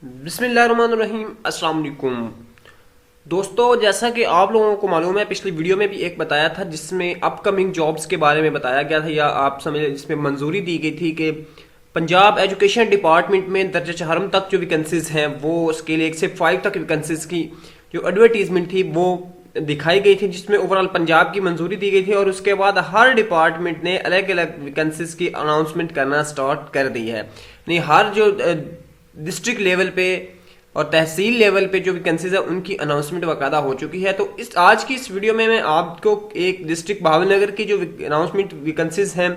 बिस्मिल्लाहिर्रहमानिर्रहीम। अस्सलाम वालेकुम दोस्तों, जैसा कि आप लोगों को मालूम है, पिछली वीडियो में भी एक बताया था जिसमें अपकमिंग जॉब्स के बारे में बताया गया था, या आप समझ जिसमें मंजूरी दी गई थी कि पंजाब एजुकेशन डिपार्टमेंट में दर्जा चहारम तक जो वैकेंसीज हैं वो स्केल 1 से 5 तक वैकेंसीज की जो एडवर्टीजमेंट थी वो दिखाई गई थी, जिसमें ओवरऑल पंजाब की मंजूरी दी गई थी। और उसके बाद हर डिपार्टमेंट ने अलग अलग वैकेंसीज की अनाउंसमेंट करना स्टार्ट कर दी है। नहीं, हर जो डिस्ट्रिक्ट लेवल पे और तहसील लेवल पे जो वैकेंसीज है उनकी अनाउंसमेंट बाकायदा हो चुकी है। तो इस आज की इस वीडियो में मैं आपको एक डिस्ट्रिक्ट भावनगर की जो अनाउंसमेंट वैकेंसीज हैं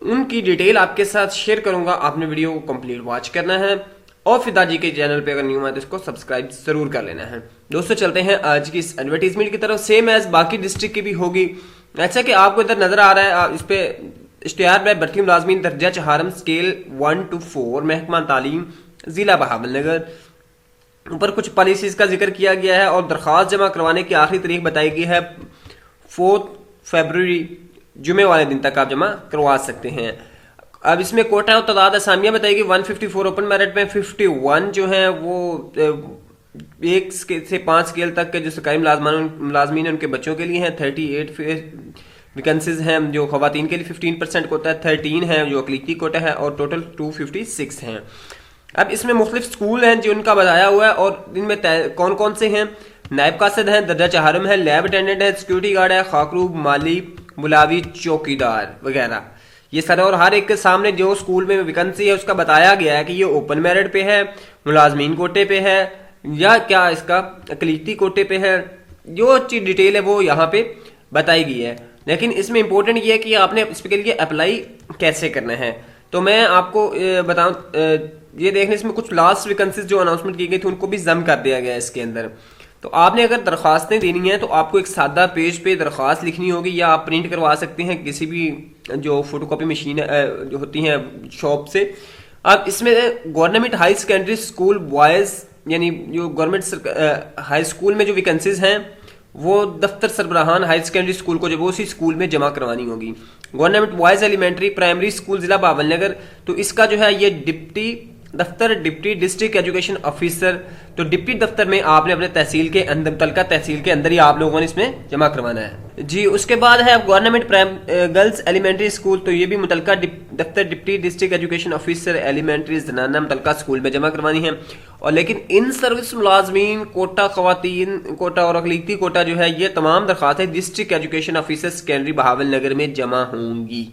उनकी डिटेल आपके साथ शेयर करूंगा। आपने वीडियो को कंप्लीट वॉच करना है और फिदाजी के चैनल पे अगर न्यू है तो इसको सब्सक्राइब जरूर कर लेना है। दोस्तों, चलते हैं आज की इस एडवर्टीजमेंट की तरफ। सेम एज बाकी डिस्ट्रिक्ट की भी होगी। ऐसा कि आपको इधर नजर आ रहा है, इस पे इश्तिहार में भर्ती मुलाजमीन दर्जा चहारम स्केल 1 to 4 महकमा तालीम जिला बहावलनगर। ऊपर कुछ पॉलिसीज का जिक्र किया गया है और दरख्वास्त जमा करवाने की आखिरी तारीख बताई गई है 4 फरवरी, जुमे वाले दिन तक आप जमा करवा सकते हैं। अब इसमें कोटा और तादाद असामियां बताएगी 154 ओपन मेरिट में, 51 जो है वो 1 से 5 स्केल तक के जो सरकारी मुलाजमीन है उनके बच्चों के लिए हैं। 38 वैकेंसीज हैं जो खवातीन के लिए 15% कोटा है, 13 है जो अकलीती कोटा है और टोटल 256 हैं। अब इसमें मुख्तलिफ स्कूल हैं जो उनका बताया हुआ है और इनमें कौन कौन से हैं। नायब कासिद हैं, दर्जा चहारम है, लैब अटेंडेंट है, सिक्योरिटी गार्ड है, खाकरूब, माली, बुलावी, चौकीदार वगैरह ये सारे। और हर एक के सामने जो स्कूल में वैकेंसी है उसका बताया गया है कि ये ओपन मेरिट पे है, मुलाजमीन कोटे पे है या क्या इसका अकलीती कोटे पे है। जो चीज डिटेल है वो यहाँ पे बताई गई है। लेकिन इसमें इंपॉर्टेंट ये है कि आपने इसके लिए अप्लाई कैसे करना है। तो मैं आपको बताऊं, ये देखने इसमें कुछ लास्ट वैकेंसीज जो अनाउंसमेंट की गई थी उनको भी जम कर दिया गया है इसके अंदर। तो आपने अगर दरख्वास्तें देनी है तो आपको एक सादा पेज पे दरख्वास्त लिखनी होगी, या आप प्रिंट करवा सकते हैं किसी भी जो फोटोकॉपी मशीन जो होती हैं शॉप से। अब इसमें government high secondary school boys यानी जो गवर्नमेंट हाई स्कूल में जो वैकेंसीज हैं वो दफ्तर सरबराहान हाई सेकेंडरी स्कूल को जब वो उसी स्कूल में जमा करवानी होगी। Government boys elementary primary school जिला बहावलनगर, तो इसका जो है ये डिप्टी डिस्ट्रिक्ट एजुकेशन ऑफिसर। तो डिप्टी दफ्तर में आपने अपने तहसील के अंदर, मुतलका तहसील के अंदर ही आप लोगों ने इसमें जमा करवाना है जी। उसके बाद है गवर्नमेंट गर्ल्स एलिमेंट्री स्कूल, तो ये भी मुतलका दफ्तर deputy district education officer elementary जनाना मुतलका स्कूल में जमा करवानी है। और लेकिन इन सर्विस मुलाजमीन कोटा, खवातीन कोटा और अकलीती कोटा जो है ये तमाम दरख्वास्तें district education officer secondary Bahawalnagar में जमा होंगी।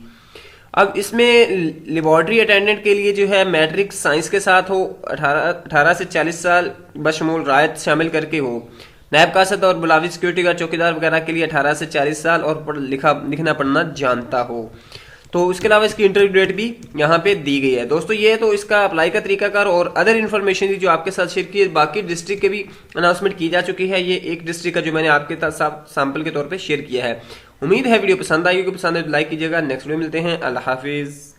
अब इसमें लेबॉर्ट्री अटेंडेंट के लिए जो है मैट्रिक साइंस के साथ हो, 18 से 40 साल बशमूल रायत शामिल करके हो। नायब कासद और बुलावी सिक्योरिटी गार्ड चौकीदार वगैरह के लिए 18 से 40 साल और लिखना पढ़ना जानता हो। तो इसके अलावा इसकी इंटरव्यू डेट भी यहाँ पे दी गई है। दोस्तों, ये तो इसका अप्लाई का तरीकाकार और अदर इन्फॉर्मेशन थी जो आपके साथ शेयर की है। बाकी डिस्ट्रिक्ट के भी अनाउंसमेंट की जा चुकी है। ये एक डिस्ट्रिक्ट का जो मैंने आपके साथ सैंपल के तौर पे शेयर किया है। उम्मीद है वीडियो पसंद आई होगी। पसंद है तो लाइक कीजिएगा। नेक्स्ट वीडियो मिलते हैं। अल्लाह हाफिज।